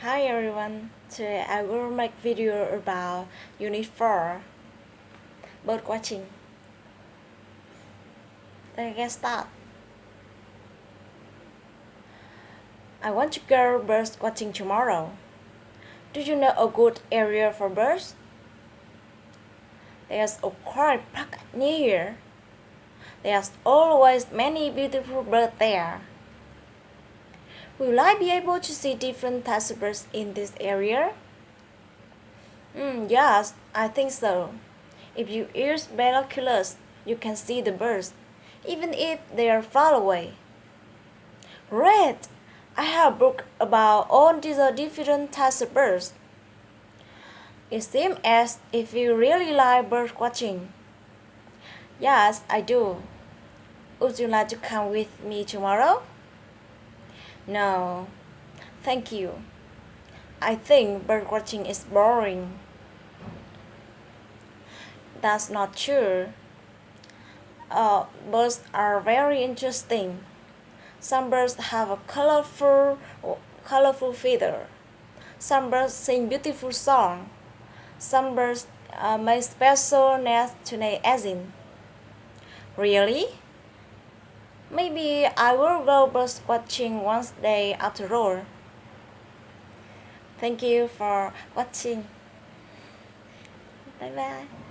Hi everyone, today I will make video about Unit 4, bird watching. Let's get started. I want to go bird watching tomorrow. Do you know a good area for birds? There's a quiet park near here. There's always many beautiful birds there. Will I be able to see different types of birds in this area? Yes, I think so. If you use binoculars, you can see the birds, even if they are far away. Great! I have a book about all these different types of birds. It seems as if you really like bird watching. Yes, I do. Would you like to come with me tomorrow? No, thank you. I think bird watching is boring. That's not true. Birds are very interesting. Some birds have a colorful feather. Some birds sing beautiful songs. Some birds make special nests to nest in. Really? Maybe I will go bird watching one day after all. Thank you for watching. Bye bye.